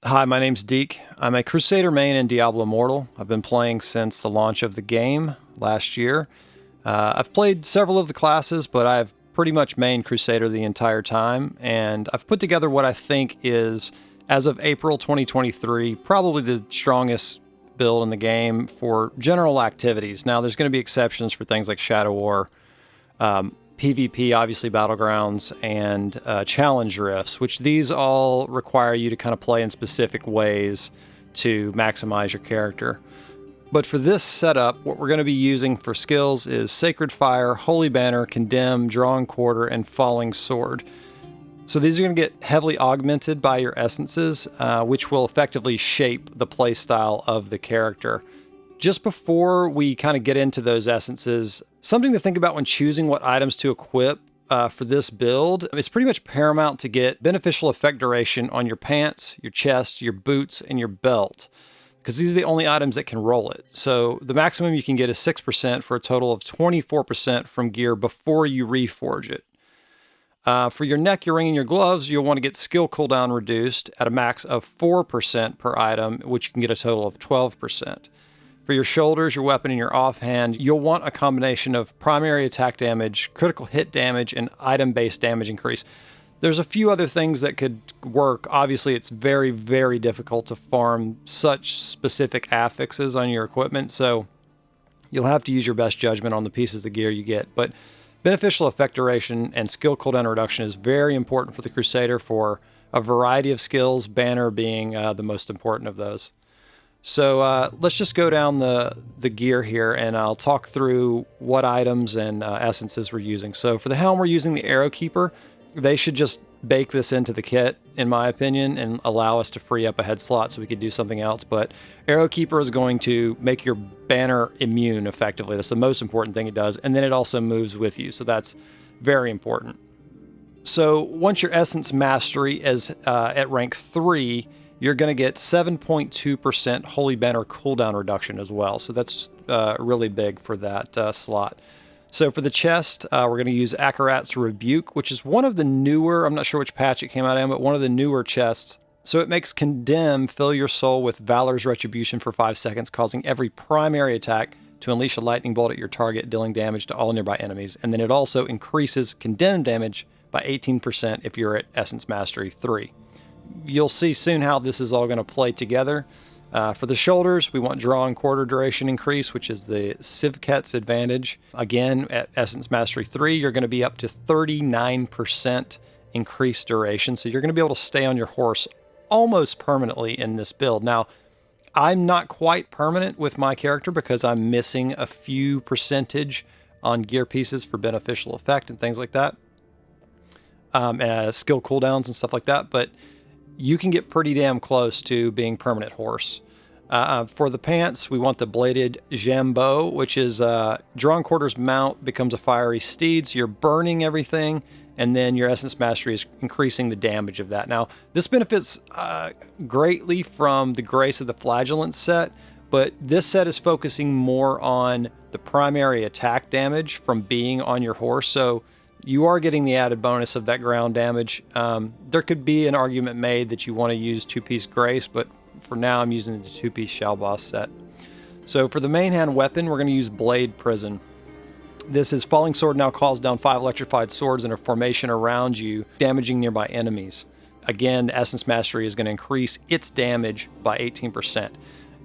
Hi, my name's Deke. I'm a Crusader main in Diablo Immortal. I've been playing since the launch of the game last year. I've played several of the classes, but I've pretty much mained Crusader the entire time, and I've put together what I think is, as of April 2023, probably the strongest build in the game for general activities. Now, there's going to be exceptions for things like Shadow War, PvP, obviously Battlegrounds, and Challenge Rifts, which these all require you to kind of play in specific ways to maximize your character. But for this setup, what we're going to be using for skills is Sacred Fire, Holy Banner, Condemn, Drawn Quarter, and Falling Sword. So these are going to get heavily augmented by your essences, which will effectively shape the playstyle of the character. Just before we kind of get into those essences, something to think about when choosing what items to equip for this build. It's pretty much paramount to get beneficial effect duration on your pants, your chest, your boots, and your belt, because these are the only items that can roll it. So the maximum you can get is 6% for a total of 24% from gear before you reforge it. For your neck, your ring, and your gloves, you'll want to get skill cooldown reduced at a max of 4% per item, which you can get a total of 12%. For your shoulders, your weapon, and your offhand, you'll want a combination of primary attack damage, critical hit damage, and item-based damage increase. There's a few other things that could work. Obviously, it's very, very difficult to farm such specific affixes on your equipment, so you'll have to use your best judgment on the pieces of gear you get. But beneficial effect duration and skill cooldown reduction is very important for the Crusader for a variety of skills, Banner being the most important of those. So let's just go down the gear here, and I'll talk through what items and essences we're using. So for the helm, we're using the Arrow Keeper. They should just bake this into the kit, in my opinion, and allow us to free up a head slot so we could do something else. But Arrow Keeper is going to make your banner immune effectively. That's the most important thing it does. And then it also moves with you, so that's very important. So once your Essence Mastery is at rank 3, you're going to get 7.2% Holy Banner cooldown reduction as well. So that's really big for that slot. So for the chest, we're going to use Akarat's Rebuke, which is one of the newer, I'm not sure which patch it came out in, but one of the newer chests. So it makes Condemn fill your soul with Valor's Retribution for 5 seconds, causing every primary attack to unleash a lightning bolt at your target, dealing damage to all nearby enemies. And then it also increases Condemn damage by 18% if you're at Essence Mastery 3. You'll see soon how this is all going to play together. For the shoulders, we want Draw and Quarter duration increase, which is the Civket's advantage. Again, at Essence Mastery 3, you're going to be up to 39% increased duration. So you're going to be able to stay on your horse almost permanently in this build. Now, I'm not quite permanent with my character because I'm missing a few percentage on gear pieces for beneficial effect and things like that. Skill cooldowns and stuff like that. But you can get pretty damn close to being permanent horse. For the pants, we want the Bladed Jambeau, which is Drawn Quarter's mount becomes a fiery steed, so you're burning everything, and then your Essence Mastery is increasing the damage of that. Now, this benefits greatly from the Grace of the Flagellant set, but this set is focusing more on the primary attack damage from being on your horse, so you are getting the added bonus of that ground damage. There could be an argument made that you want to use 2-piece Grace, but for now I'm using the 2-piece Shalboss set. So for the main hand weapon, we're going to use Blade Prison. This is Falling Sword now calls down 5 electrified swords in a formation around you, damaging nearby enemies. Again, the Essence Mastery is going to increase its damage by 18%.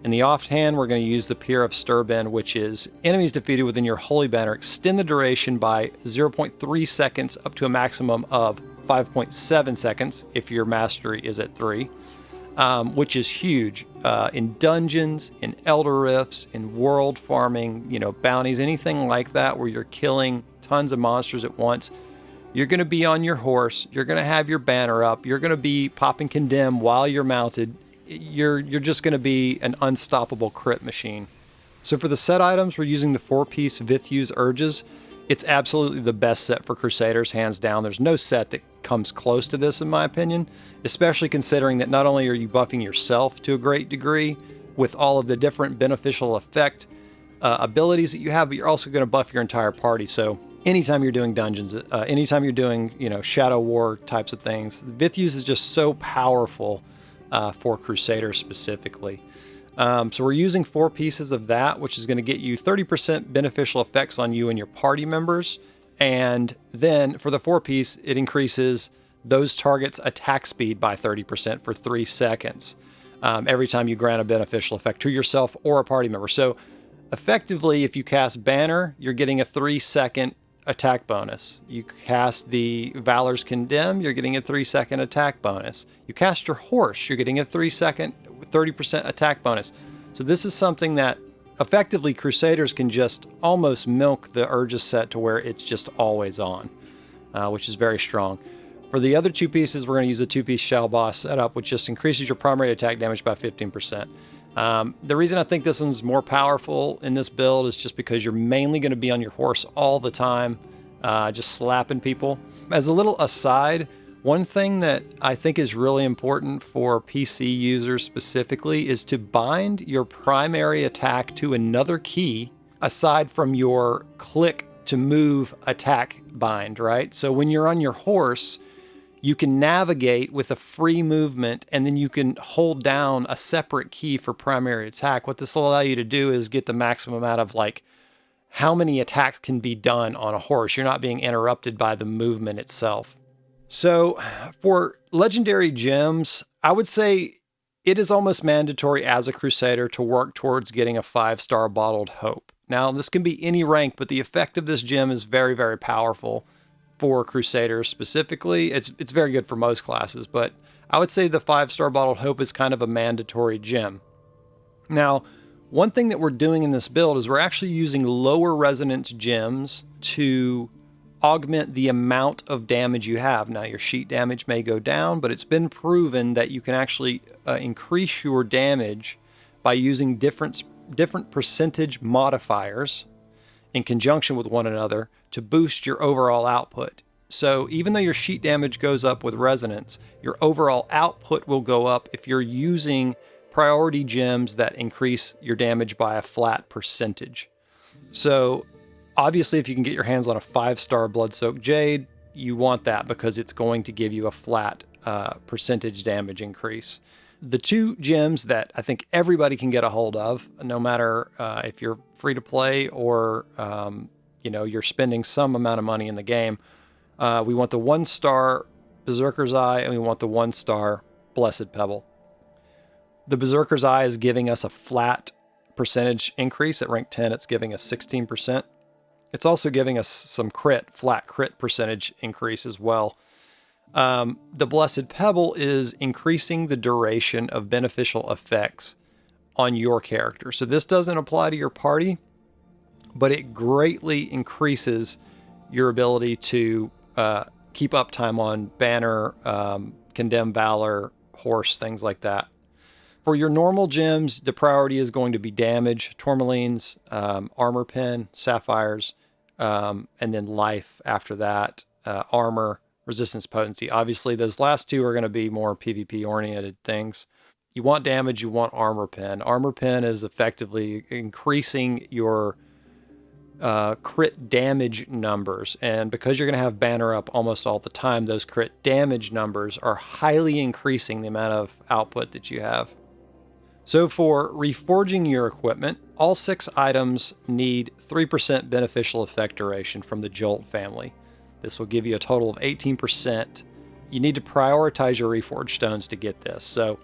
In the offhand, we're going to use the Pier of Sturban, which is enemies defeated within your Holy Banner extend the duration by 0.3 seconds up to a maximum of 5.7 seconds if your mastery is at 3, which is huge. In dungeons, in Elder Rifts, in world farming, bounties, anything like that where you're killing tons of monsters at once, you're going to be on your horse, you're going to have your banner up, you're going to be popping Condemn while you're mounted. You're just going to be an unstoppable crit machine. So for the set items, we're using the 4-piece Vithus Urges. It's absolutely the best set for Crusaders, hands down. There's no set that comes close to this, in my opinion, especially considering that not only are you buffing yourself to a great degree with all of the different beneficial effect abilities that you have, but you're also going to buff your entire party. So anytime you're doing dungeons, anytime you're doing, Shadow War types of things, Vithus is just so powerful for Crusader specifically. So we're using 4 pieces of that, which is going to get you 30% beneficial effects on you and your party members. And then for the 4 piece, it increases those targets' attack speed by 30% for 3 seconds every time you grant a beneficial effect to yourself or a party member. So effectively, if you cast Banner, you're getting a 3-second attack bonus. You cast the Valor's Condemn, you're getting a 3-second attack bonus. You cast your Horse, you're getting a 3-second 30% attack bonus. So this is something that effectively Crusaders can just almost milk the Urges set to where it's just always on, which is very strong. For the other 2 pieces, we're going to use the 2-piece Shell Boss setup, which just increases your primary attack damage by 15%. The reason I think this one's more powerful in this build is just because you're mainly going to be on your horse all the time, just slapping people. As a little aside, one thing that I think is really important for PC users specifically is to bind your primary attack to another key aside from your click to move attack bind, right? So when you're on your horse, you can navigate with a free movement, and then you can hold down a separate key for primary attack. What this will allow you to do is get the maximum out of like how many attacks can be done on a horse. You're not being interrupted by the movement itself. So for legendary gems, I would say it is almost mandatory as a Crusader to work towards getting a 5-star Bottled Hope. Now, this can be any rank, but the effect of this gem is very, very powerful for Crusaders specifically. It's very good for most classes, but I would say the 5-star Bottled Hope is kind of a mandatory gem. Now, one thing that we're doing in this build is we're actually using lower resonance gems to augment the amount of damage you have. Now, your sheet damage may go down, but it's been proven that you can actually increase your damage by using different percentage modifiers in conjunction with one another to boost your overall output. So even though your sheet damage goes up with resonance, your overall output will go up if you're using priority gems that increase your damage by a flat percentage. So obviously, if you can get your hands on a 5-star Blood-Soaked Jade, you want that because it's going to give you a flat percentage damage increase. The 2 gems that I think everybody can get a hold of, no matter if you're free to play or you're spending some amount of money in the game, we want the 1-star Berserker's Eye and we want the 1-star Blessed Pebble. The Berserker's Eye is giving us a flat percentage increase. At rank 10, it's giving us 16%. It's also giving us some flat crit percentage increase as well. The Blessed Pebble is increasing the duration of beneficial effects on your character. So this doesn't apply to your party, but it greatly increases your ability to keep uptime on Banner, Condemn Valor, Horse, things like that. For your normal gems, the priority is going to be damage, tourmalines, armor pen, sapphires, and then life after that, armor, resistance, potency. Obviously, those last 2 are going to be more PvP-oriented things. You want damage, you want armor pen. Armor pen is effectively increasing your crit damage numbers, and because you're going to have Banner up almost all the time, those crit damage numbers are highly increasing the amount of output that you have. So for reforging your equipment, all 6 items need 3% beneficial effect duration from the Jolt family. This will give you a total of 18%. You need to prioritize your reforged stones to get this. So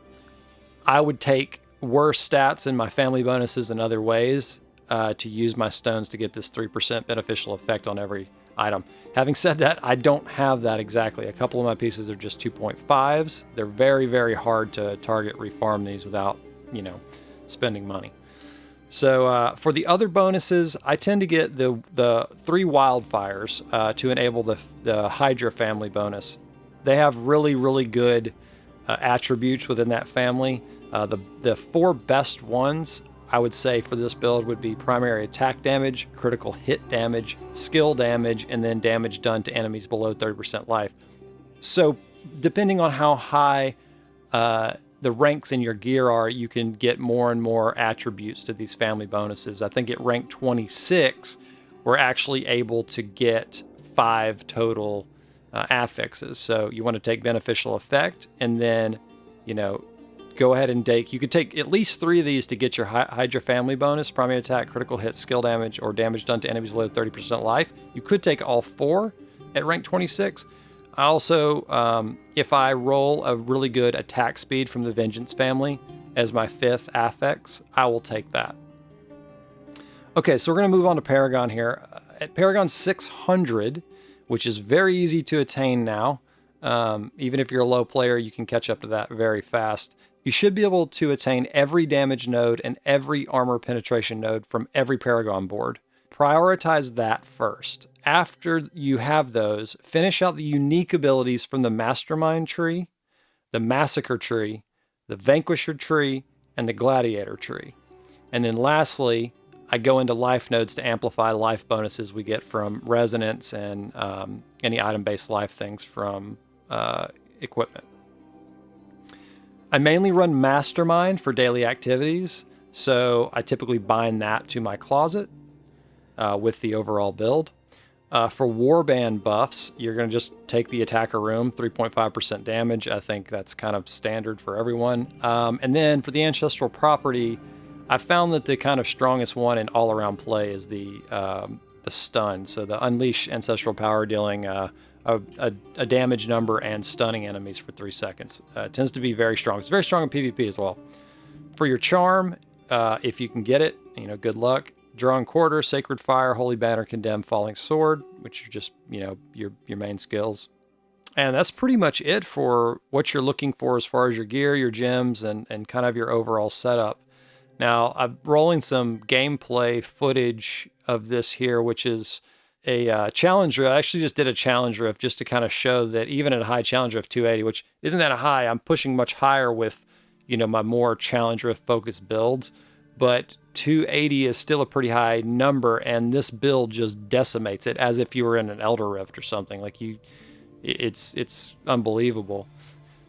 I would take worse stats in my family bonuses and other ways to use my stones to get this 3% beneficial effect on every item. Having said that, I don't have that exactly. A couple of my pieces are just 2.5s. They're very, very hard to target refarm these without spending money. So for the other bonuses, I tend to get the 3 wildfires to enable the Hydra family bonus. They have really, really good attributes within that family. The 4 best ones, I would say, for this build would be primary attack damage, critical hit damage, skill damage, and then damage done to enemies below 30% life. So depending on how high the ranks in your gear are, you can get more and more attributes to these family bonuses. I think at rank 26, we're actually able to get 5 total affixes. So you want to take beneficial effect and then, go ahead and take, you could take at least 3 of these to get your Hydra family bonus, primary attack, critical hit, skill damage, or damage done to enemies below 30% life. You could take all 4 at rank 26. I also, if I roll a really good attack speed from the Vengeance family as my 5th affix, I will take that. Okay, so we're going to move on to Paragon here. At Paragon 600, which is very easy to attain now, even if you're a low player, you can catch up to that very fast. You should be able to attain every damage node and every armor penetration node from every Paragon board. Prioritize that first. After you have those, finish out the unique abilities from the Mastermind tree, the Massacre tree, the Vanquisher tree, and the Gladiator tree. And then lastly, I go into life nodes to amplify life bonuses we get from Resonance and any item-based life things from equipment. I mainly run Mastermind for daily activities, so I typically bind that to my closet with the overall build. For Warband buffs, you're going to just take the Attacker Room, 3.5% damage. I think that's kind of standard for everyone. And then for the Ancestral Property, I found that the kind of strongest one in all-around play is the stun. So the Unleash Ancestral Power, dealing a damage number and stunning enemies for 3 seconds. It tends to be very strong. It's very strong in PvP as well. For your Charm, if you can get it, good luck. Drawn Quarter, Sacred Fire, Holy Banner, Condemn, Falling Sword, which are just, your main skills. And that's pretty much it for what you're looking for as far as your gear, your gems, and kind of your overall setup. Now, I'm rolling some gameplay footage of this here, which is a challenge rift. I actually just did a challenge rift just to kind of show that even at a high challenge rift 280, which isn't that a high, I'm pushing much higher with, my more challenge rift focused builds. But 280 is still a pretty high number, and this build just decimates it as if you were in an Elder Rift or something. Like it's unbelievable.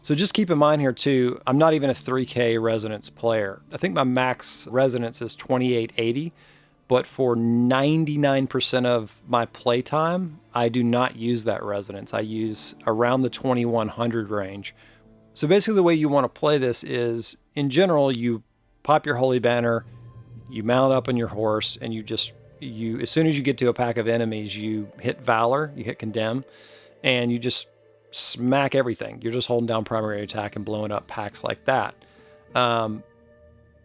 So just keep in mind here too, I'm not even a 3K Resonance player. I think my max Resonance is 2880, but for 99% of my playtime, I do not use that Resonance. I use around the 2100 range. So basically the way you want to play this is, in general, you pop your Holy Banner, you mount up on your horse, and you as soon as you get to a pack of enemies, you hit Valor, you hit Condemn, and you just smack everything. You're just holding down primary attack and blowing up packs like that.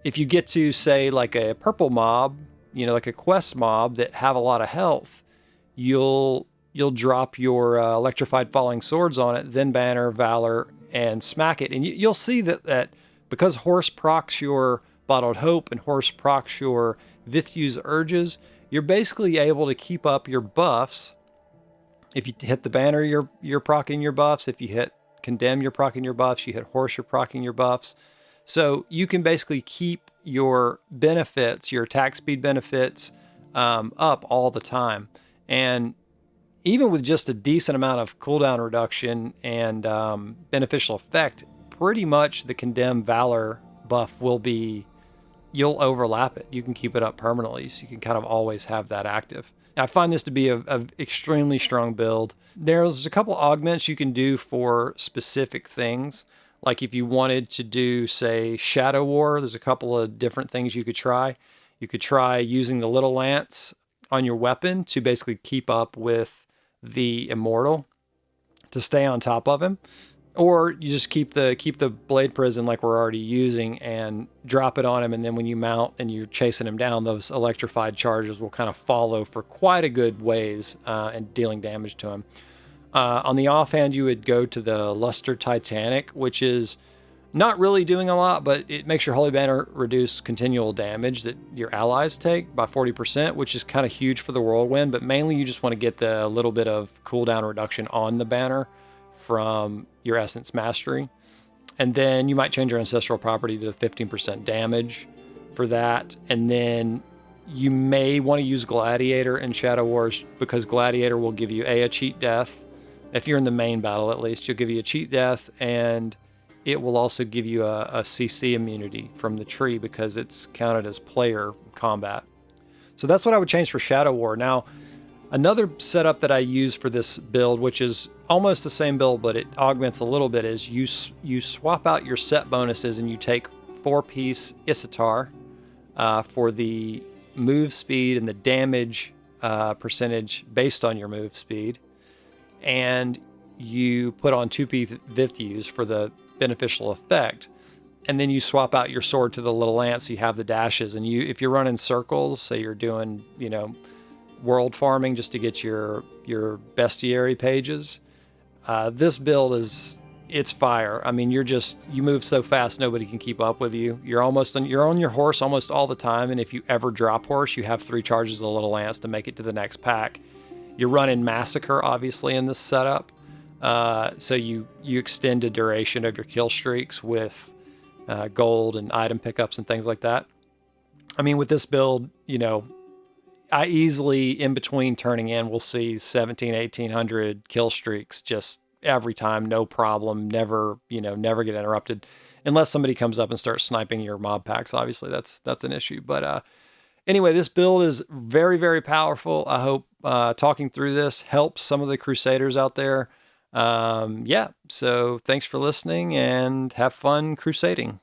If you get to, say, like a purple mob, like a quest mob that have a lot of health, you'll drop your electrified falling swords on it, then Banner, Valor, and smack it. And you'll see that because horse procs your Bottled Hope and horse procs your Vitheu's Urges, you're basically able to keep up your buffs. If you hit the Banner, you're proccing your buffs. If you hit Condemn, you're proccing your buffs. You hit Horse, you're proccing your buffs. So you can basically keep your benefits, your attack speed benefits, up all the time. And even with just a decent amount of cooldown reduction and beneficial effect, pretty much the Condemn Valor buff you'll overlap it. You can keep it up permanently, so you can kind of always have that active. I find this to be a extremely strong build. There's a couple augments you can do for specific things. Like if you wanted to do, say, Shadow War, there's a couple of different things you could try. You could try using the Little Lance on your weapon to basically keep up with the Immortal, to stay on top of him. Or you just keep the Blade Prison like we're already using and drop it on him, and then when you mount and you're chasing him down, those electrified charges will kind of follow for quite a good ways and dealing damage to him. On the offhand, you would go to the Luster Titanic, which is not really doing a lot, but it makes your Holy Banner reduce continual damage that your allies take by 40%, which is kind of huge for the Whirlwind, but mainly you just want to get the little bit of cooldown reduction on the banner from your Essence Mastery. And then you might change your Ancestral Property to 15% damage for that. And then you may want to use Gladiator in Shadow Wars, because Gladiator will give you a cheat death. If you're in the main battle, at least, you'll give you a cheat death, and it will also give you a CC immunity from the tree because it's counted as player combat. So that's what I would change for Shadow War. Now, Another setup that I use for this build, which is almost the same build, but it augments a little bit, is you swap out your set bonuses and you take 4-piece Isatar for the move speed and the damage percentage based on your move speed. And you put on 2-piece Vithus for the beneficial effect. And then you swap out your sword to the little ant so you have the dashes. And if you're running circles, say you're doing, world farming just to get your bestiary pages, this build it's fire. I mean, you move so fast nobody can keep up with you. You're on your horse almost all the time, and if you ever drop horse, you have 3 charges of little ants to make it to the next pack. You're running massacre obviously in this setup, so you extend the duration of your kill streaks with gold and item pickups and things like that. I mean, with this build, I easily, in between turning in, will see 1,1800 kill streaks just every time, no problem, never get interrupted, unless somebody comes up and starts sniping your mob packs. Obviously, that's an issue. But anyway, this build is very, very powerful. I hope talking through this helps some of the Crusaders out there. So thanks for listening and have fun crusading.